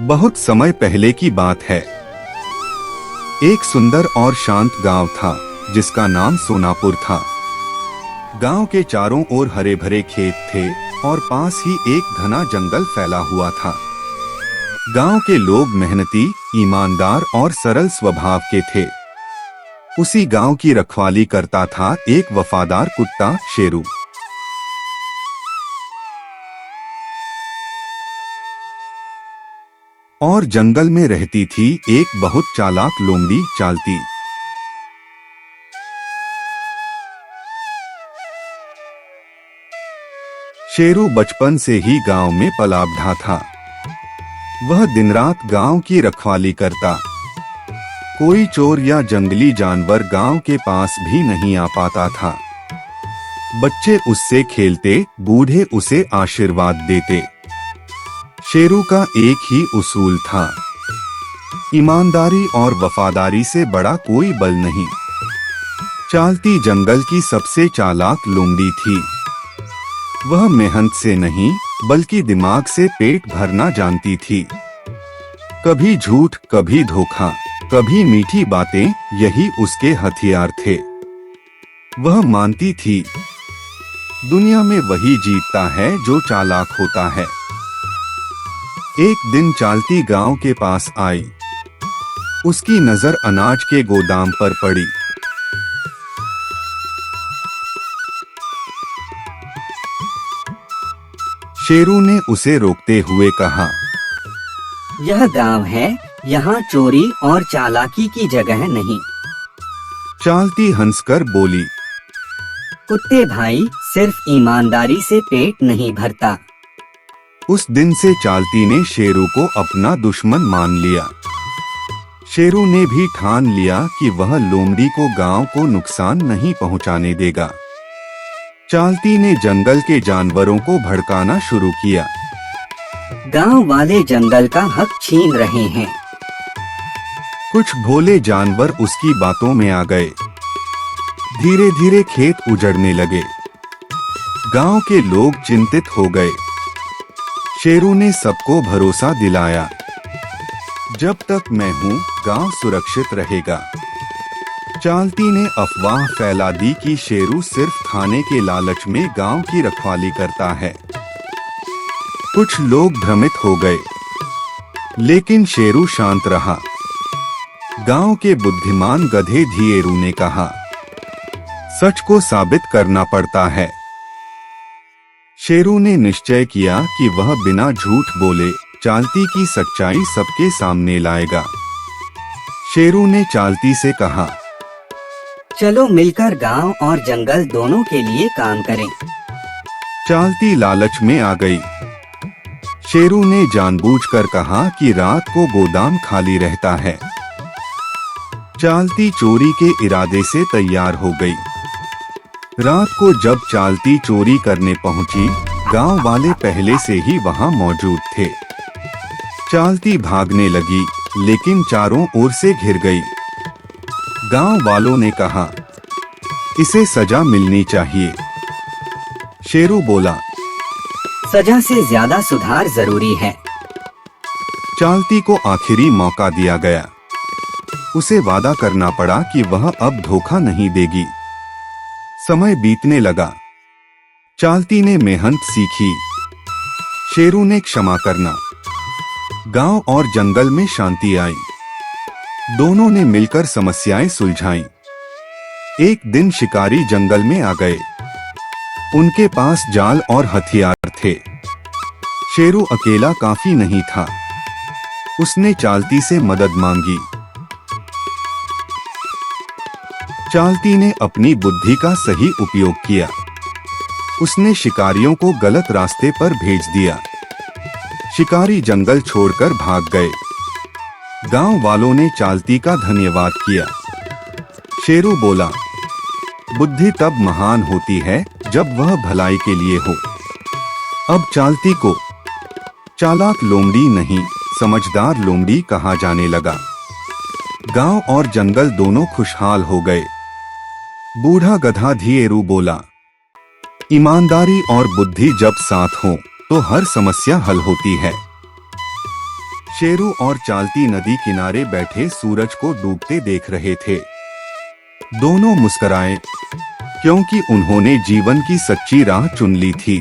बहुत समय पहले की बात है। एक सुंदर और शांत गांव था जिसका नाम सोनापुर था। गांव के चारों ओर हरे भरे खेत थे और पास ही एक घना जंगल फैला हुआ था। गांव के लोग मेहनती, ईमानदार और सरल स्वभाव के थे। उसी गांव की रखवाली करता था एक वफादार कुत्ता शेरू। और जंगल में रहती थी एक बहुत चालाक लोमड़ी चालती। शेरू बचपन से ही गांव में पला बढ़ा था। वह दिन रात गांव की रखवाली करता। कोई चोर या जंगली जानवर गांव के पास भी नहीं आ पाता था। बच्चे उससे खेलते, बूढ़े उसे आशीर्वाद देते। शेरू का एक ही उसूल था, ईमानदारी और वफादारी से बड़ा कोई बल नहीं। चालती जंगल की सबसे चालाक लोमड़ी थी। वह मेहनत से नहीं बल्कि दिमाग से पेट भरना जानती थी। कभी झूठ, कभी धोखा, कभी मीठी बातें, यही उसके हथियार थे। वह मानती थी दुनिया में वही जीतता है जो चालाक होता है। एक दिन चालती गांव के पास आई। उसकी नजर अनाज के गोदाम पर पड़ी। शेरू ने उसे रोकते हुए कहा, यह गांव है, यहाँ चोरी और चालाकी की जगह नहीं। चालती हंसकर बोली, कुत्ते भाई, सिर्फ ईमानदारी से पेट नहीं भरता। उस दिन से चालती ने शेरू को अपना दुश्मन मान लिया। शेरू ने भी ठान लिया कि वह लोमड़ी को गांव को नुकसान नहीं पहुंचाने देगा। चालती ने जंगल के जानवरों को भड़काना शुरू किया। गांव वाले जंगल का हक छीन रहे हैं। कुछ भोले जानवर उसकी बातों में आ गए। धीरे धीरे खेत उजड़ने लगे। गांव के लोग चिंतित हो गए। शेरू ने सबको भरोसा दिलाया, जब तक मैं हूँ गांव सुरक्षित रहेगा। चालती ने अफवाह फैला दी कि शेरू सिर्फ खाने के लालच में गांव की रखवाली करता है। कुछ लोग भ्रमित हो गए, लेकिन शेरू शांत रहा। गांव के बुद्धिमान गधे धिएरू ने कहा, सच को साबित करना पड़ता है। शेरू ने निश्चय किया कि वह बिना झूठ बोले चालती की सच्चाई सबके सामने लाएगा। शेरू ने चालती से कहा, चलो मिलकर गांव और जंगल दोनों के लिए काम करें। चालती लालच में आ गई। शेरू ने जानबूझकर कहा कि रात को गोदाम खाली रहता है। चालती चोरी के इरादे से तैयार हो गई। रात को जब चालती चोरी करने पहुंची, गांव वाले पहले से ही वहां मौजूद थे। चालती भागने लगी, लेकिन चारों ओर से घिर गई। गांव वालों ने कहा, इसे सजा मिलनी चाहिए। शेरू बोला, सजा से ज्यादा सुधार जरूरी है। चालती को आखिरी मौका दिया गया। उसे वादा करना पड़ा कि वह अब धोखा नहीं देगी। समय बीतने लगा। चालती ने मेहनत सीखी। शेरू ने क्षमा करना। गांव और जंगल में शांति आई। दोनों ने मिलकर समस्याएं सुलझाईं। एक दिन शिकारी जंगल में आ गए। उनके पास जाल और हथियार थे। शेरू अकेला काफी नहीं था। उसने चालती से मदद मांगी। चालती ने अपनी बुद्धि का सही उपयोग किया। उसने शिकारियों को गलत रास्ते पर भेज दिया। शिकारी जंगल छोड़कर भाग गए। गांव वालों ने चालती का धन्यवाद किया। शेरू बोला, बुद्धि तब महान होती है जब वह भलाई के लिए हो। अब चालती को चालाक लोमड़ी नहीं, समझदार लोमड़ी कहा जाने लगा। गांव और जंगल दोनों खुशहाल हो गए। बूढ़ा गधा धिएरू बोला, ईमानदारी और बुद्धि जब साथ हो तो हर समस्या हल होती है। शेरू और चालती नदी किनारे बैठे सूरज को डूबते देख रहे थे। दोनों मुस्कुराए, क्योंकि उन्होंने जीवन की सच्ची राह चुन ली थी।